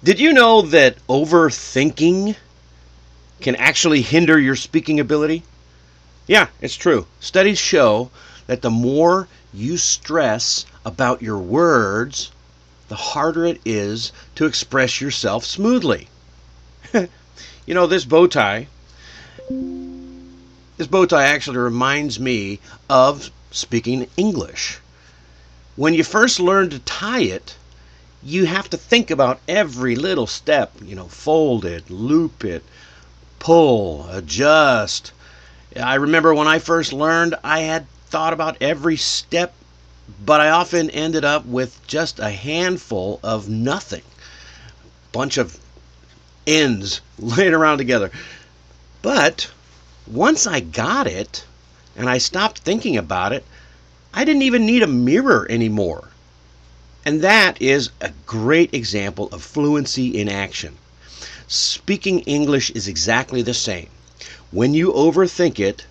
Did you know that overthinking can actually hinder your speaking ability? Yeah, it's true. Studies show that the more you stress about your words, the harder it is to express yourself smoothly. You know, this bow tie actually reminds me of speaking English. When you first learn to tie it, you have to think about every little step, fold it, loop it, pull, adjust. I remember when I first learned, I had thought about every step, but I often ended up with just a handful of nothing. Bunch of ends laid around together. But once I got it and I stopped thinking about it, I didn't even need a mirror anymore. And that is a great example of fluency in action. Speaking English is exactly the same. When you overthink it,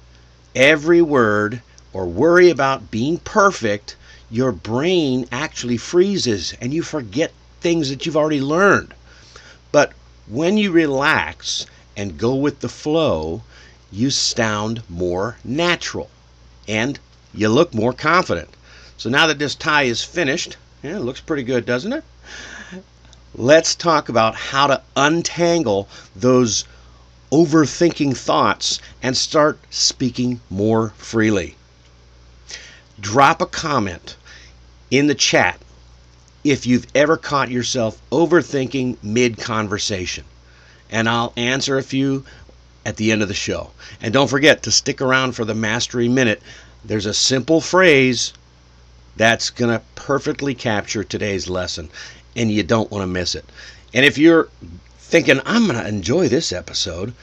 every word, or worry about being perfect, your brain actually freezes and you forget things that you've already learned. But when you relax and go with the flow, you sound more natural and you look more confident. So now that this tie is finished, it looks pretty good, doesn't it? Let's talk about how to untangle those overthinking thoughts and start speaking more freely. Drop a comment in the chat if you've ever caught yourself overthinking mid-conversation, and I'll answer a few at the end of the show. And don't forget to stick around for the Mastery Minute. There's a simple phrase that's going to perfectly capture today's lesson, and you don't want to miss it. And if you're thinking, I'm going to enjoy this episode,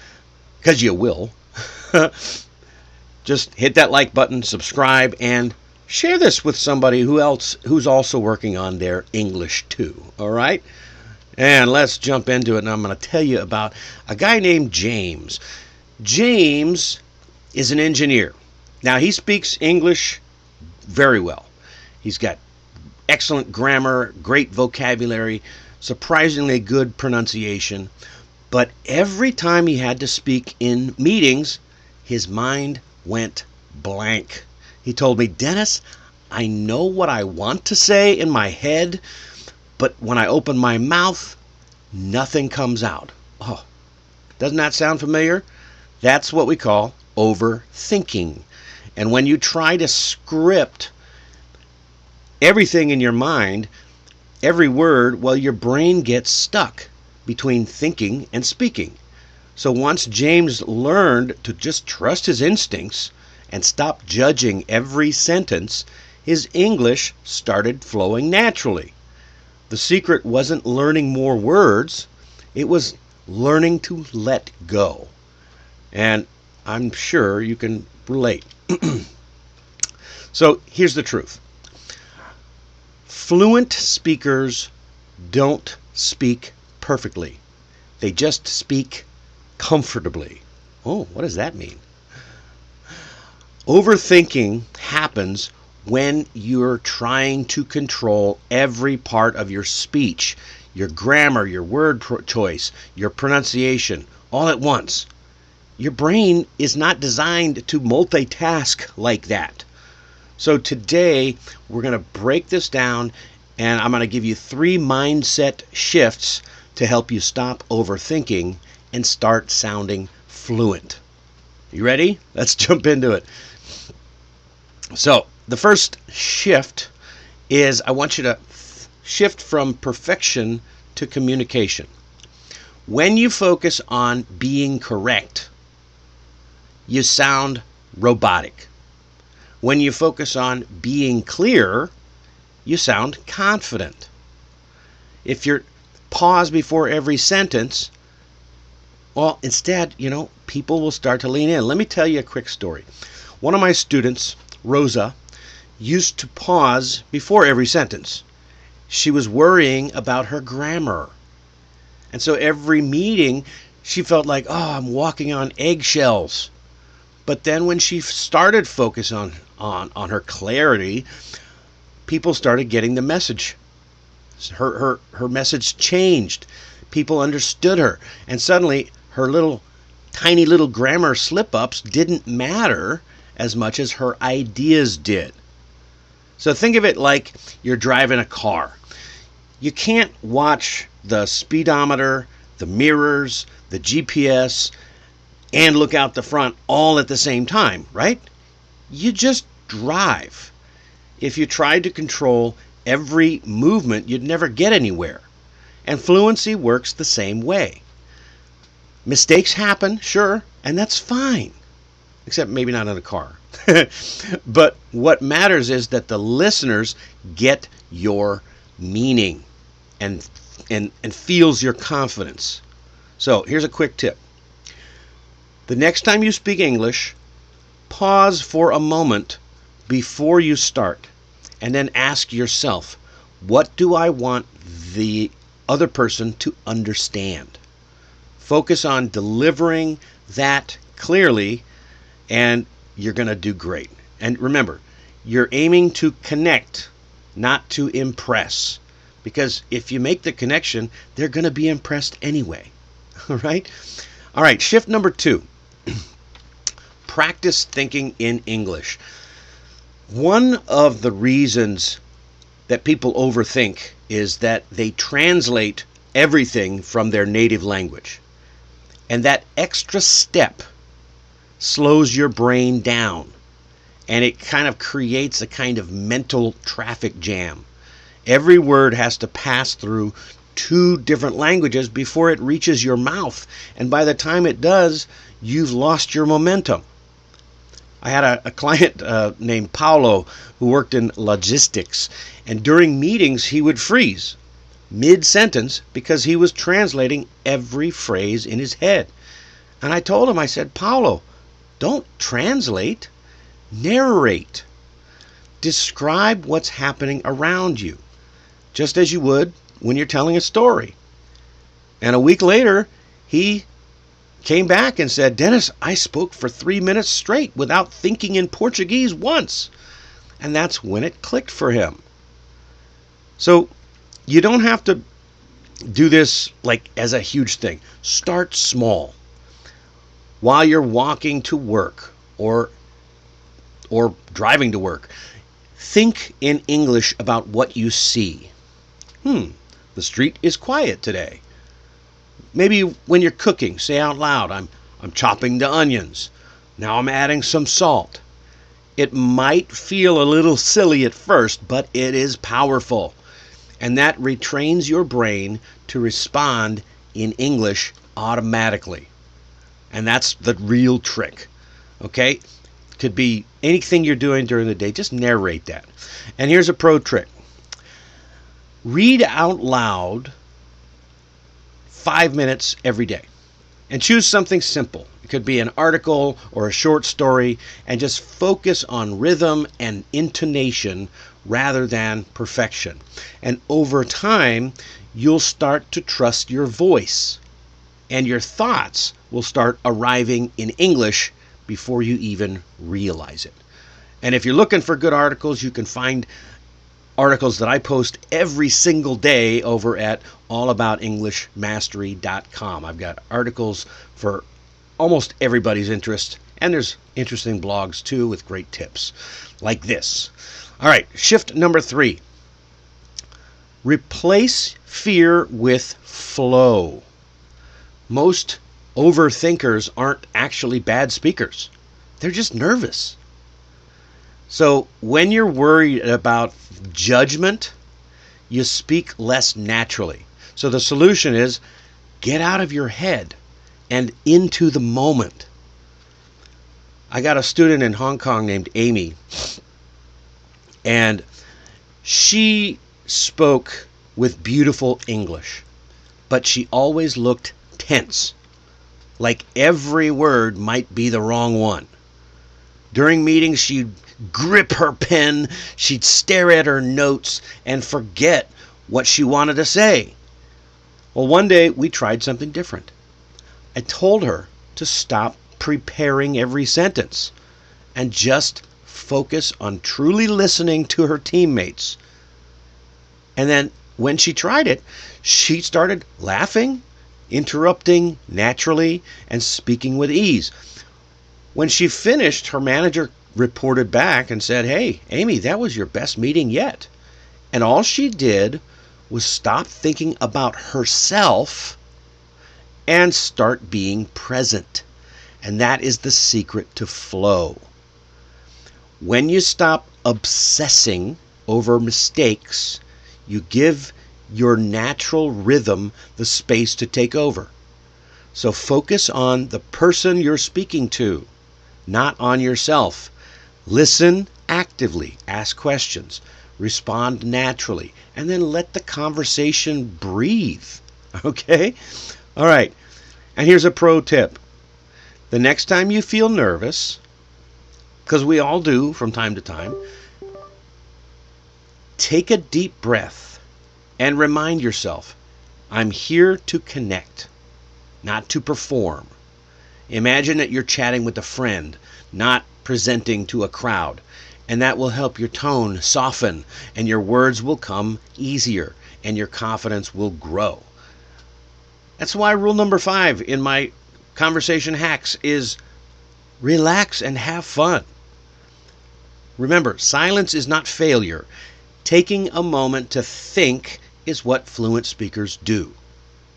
because you will, just hit that like button, subscribe, and share this with somebody who's also working on their English too, all right? And let's jump into it, and I'm going to tell you about a guy named James. James is an engineer. Now, he speaks English very well. He's got excellent grammar, great vocabulary, surprisingly good pronunciation. But every time he had to speak in meetings, his mind went blank. He told me, Dennis, I know what I want to say in my head, but when I open my mouth, nothing comes out. Oh, doesn't that sound familiar? That's what we call overthinking. And when you try to script everything in your mind, every word, well, your brain gets stuck between thinking and speaking. So once James learned to just trust his instincts and stop judging every sentence, his English started flowing naturally. The secret wasn't learning more words, it was learning to let go. And I'm sure you can relate. So here's the truth. Fluent speakers don't speak perfectly. They just speak comfortably. Oh, what does that mean? Overthinking happens when you're trying to control every part of your speech, your grammar, your word choice, your pronunciation, all at once. Your brain is not designed to multitask like that. So today, we're going to break this down, and I'm going to give you 3 mindset shifts to help you stop overthinking and start sounding fluent. You ready? Let's jump into it. So, the first shift is I want you to shift from perfection to communication. When you focus on being correct, you sound robotic. When you focus on being clear, you sound confident. If you pause before every sentence, well, instead, people will start to lean in. Let me tell you a quick story. One of my students, Rosa, used to pause before every sentence. She was worrying about her grammar. And so every meeting, she felt like, I'm walking on eggshells. But then when she started focus on her clarity, people started getting the message. Her message changed. People understood her. And suddenly her tiny little grammar slip-ups didn't matter as much as her ideas did. So think of it like you're driving a car. You can't watch the speedometer, the mirrors, the GPS, and look out the front all at the same time, right? You just drive. If you tried to control every movement, you'd never get anywhere. And fluency works the same way. Mistakes happen, sure, and that's fine. Except maybe not in a car. But what matters is that the listeners get your meaning and feels your confidence. So here's a quick tip. The next time you speak English, pause for a moment before you start and then ask yourself, what do I want the other person to understand? Focus on delivering that clearly and you're going to do great. And remember, you're aiming to connect, not to impress. Because if you make the connection, they're going to be impressed anyway. All right? All right, shift number 2. Practice thinking in English. One of the reasons that people overthink is that they translate everything from their native language. And that extra step slows your brain down. And it kind of creates a kind of mental traffic jam. Every word has to pass through 2 different languages before it reaches your mouth. And by the time it does, you've lost your momentum. I had a client named Paulo who worked in logistics. And during meetings, he would freeze mid-sentence because he was translating every phrase in his head. And I told him, I said, Paulo, don't translate, narrate. Describe what's happening around you, just as you would when you're telling a story. And a week later, he came back and said, Dennis, I spoke for 3 minutes straight without thinking in Portuguese once. And that's when it clicked for him. So you don't have to do this like as a huge thing. Start small. While you're walking to work or driving to work, think in English about what you see. The street is quiet today. Maybe when you're cooking, say out loud, I'm chopping the onions. Now I'm adding some salt. It might feel a little silly at first, but it is powerful. And that retrains your brain to respond in English automatically. And that's the real trick. Okay? Could be anything you're doing during the day. Just narrate that. And here's a pro trick. Read out loud 5 minutes every day. And choose something simple. It could be an article or a short story. And just focus on rhythm and intonation rather than perfection. And over time, you'll start to trust your voice. And your thoughts will start arriving in English before you even realize it. And if you're looking for good articles, you can find articles that I post every single day over at allaboutenglishmastery.com. I've got articles for almost everybody's interest, and there's interesting blogs too with great tips like this. All right, shift number 3. Replace fear with flow. Most overthinkers aren't actually bad speakers. They're just nervous. So when you're worried about judgment, you speak less naturally. So the solution is get out of your head and into the moment. I got a student in Hong Kong named Amy, and she spoke with beautiful English, but she always looked tense, like every word might be the wrong one. During meetings, she'd grip her pen, she'd stare at her notes, and forget what she wanted to say. Well, one day we tried something different. I told her to stop preparing every sentence and just focus on truly listening to her teammates. And then when she tried it, she started laughing, interrupting naturally, and speaking with ease. When she finished, her manager reported back and said, "Hey, Amy, that was your best meeting yet." And all she did was stop thinking about herself and start being present. And that is the secret to flow. When you stop obsessing over mistakes, you give your natural rhythm the space to take over. So focus on the person you're speaking to, not on yourself. Listen actively, ask questions, respond naturally, and then let the conversation breathe. Okay? All right. And here's a pro tip. The next time you feel nervous, because we all do from time to time, take a deep breath and remind yourself, I'm here to connect, not to perform. Imagine that you're chatting with a friend, not presenting to a crowd, and that will help your tone soften, and your words will come easier, and your confidence will grow. That's why rule number 5 in my conversation hacks is relax and have fun. Remember, silence is not failure. Taking a moment to think is what fluent speakers do.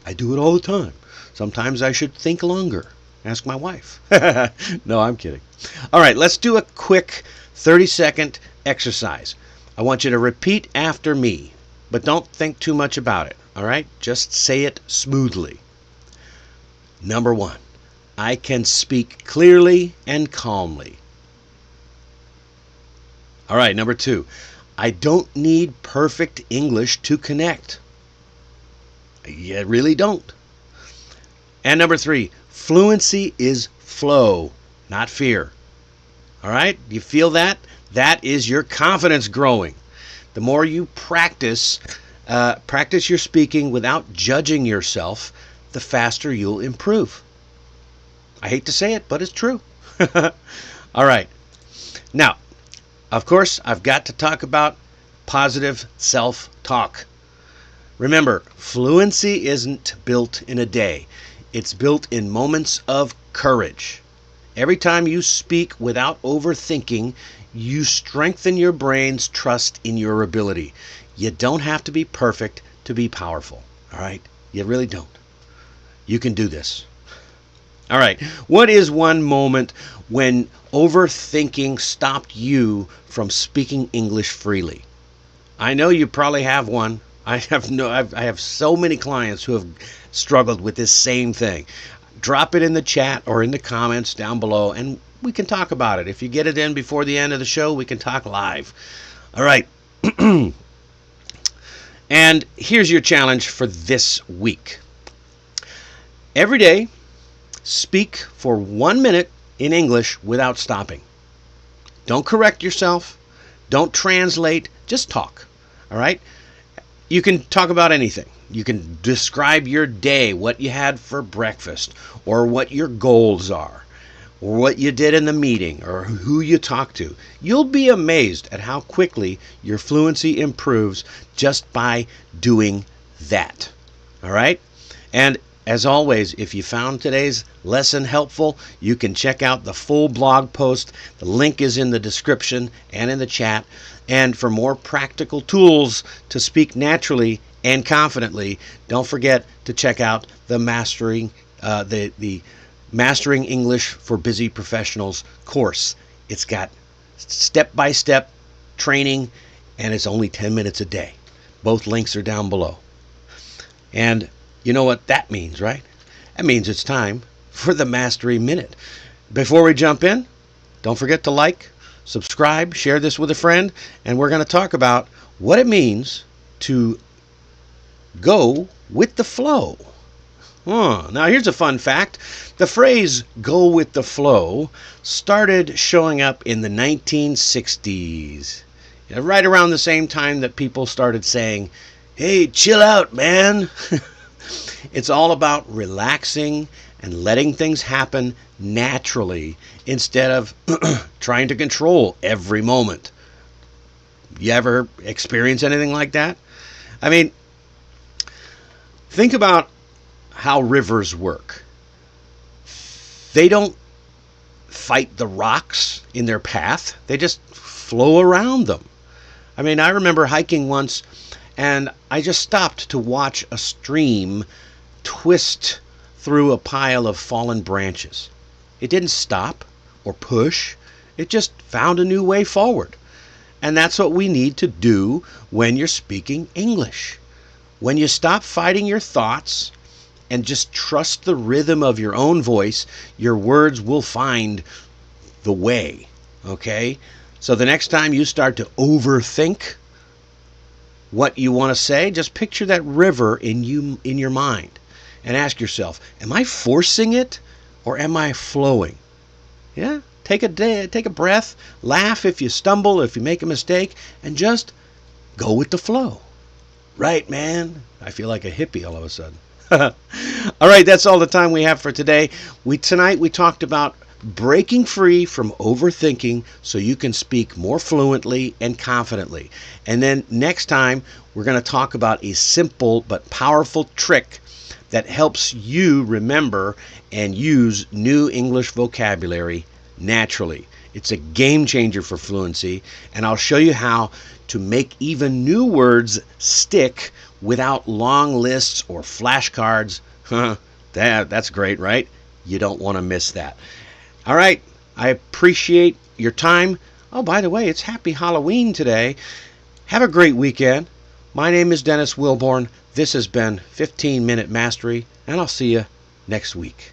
I do it all the time. Sometimes I should think longer. Ask my wife. No, I'm kidding. All right, let's do a quick 30-second exercise. I want you to repeat after me, but don't think too much about it. All right? Just say it smoothly. Number 1, I can speak clearly and calmly. All right, number 2, I don't need perfect English to connect. You really don't. And number 3, fluency is flow, not fear. All right? You feel that? That is your confidence growing. The more you practice your speaking without judging yourself, the faster you'll improve. I hate to say it, but it's true. All right. Now, of course, I've got to talk about positive self-talk. Remember, fluency isn't built in a day. It's built in moments of courage. Every time you speak without overthinking, you strengthen your brain's trust in your ability. You don't have to be perfect to be powerful. All right? You really don't. You can do this. All right. What is one moment when overthinking stopped you from speaking English freely? I know you probably have one. I have so many clients who have struggled with this same thing. Drop it in the chat or in the comments down below, and we can talk about it. If you get it in before the end of the show, we can talk live. All right. And here's your challenge for this week. Every day, speak for 1 minute in English without stopping. Don't correct yourself. Don't translate. Just talk. All right? You can talk about anything. You can describe your day, what you had for breakfast, or what your goals are, or what you did in the meeting, or who you talked to. You'll be amazed at how quickly your fluency improves just by doing that. All right? And as always, if you found today's lesson helpful, you can check out the full blog post. The link is in the description and in the chat. And for more practical tools to speak naturally and confidently, don't forget to check out the Mastering English for Busy Professionals course. It's got step-by-step training, and it's only 10 minutes a day. Both links are down below. And you know what that means, right? That means it's time for the Mastery Minute. Before we jump in, don't forget to like, subscribe, share this with a friend, and we're going to talk about what it means to go with the flow. Now, here's a fun fact. The phrase go with the flow started showing up in the 1960s. Right around the same time that people started saying, hey, chill out, man. It's all about relaxing and letting things happen naturally instead of trying to control every moment. You ever experience anything like that? I mean, Think about how rivers work. They don't fight the rocks in their path, they just flow around them. I mean, I remember hiking once and I just stopped to watch a stream twist through a pile of fallen branches. It didn't stop or push, it just found a new way forward. And that's what we need to do when you're speaking English. When you stop fighting your thoughts and just trust the rhythm of your own voice, your words will find the way. Okay? So the next time you start to overthink what you want to say, just picture that river in your mind and ask yourself, am I forcing it or am I flowing? Yeah? Take a breath, laugh if you stumble, if you make a mistake, and just go with the flow. Right, man? I feel like a hippie all of a sudden. All right, that's all the time we have for today. Tonight we talked about breaking free from overthinking so you can speak more fluently and confidently. And then next time we're going to talk about a simple but powerful trick that helps you remember and use new English vocabulary naturally. It's a game changer for fluency, and I'll show you how to make even new words stick without long lists or flashcards. That's great, right? You don't want to miss that. All right, I appreciate your time. Oh, by the way, it's Happy Halloween today. Have a great weekend. My name is Dennis Wilborn. This has been 15 Minute Mastery, and I'll see you next week.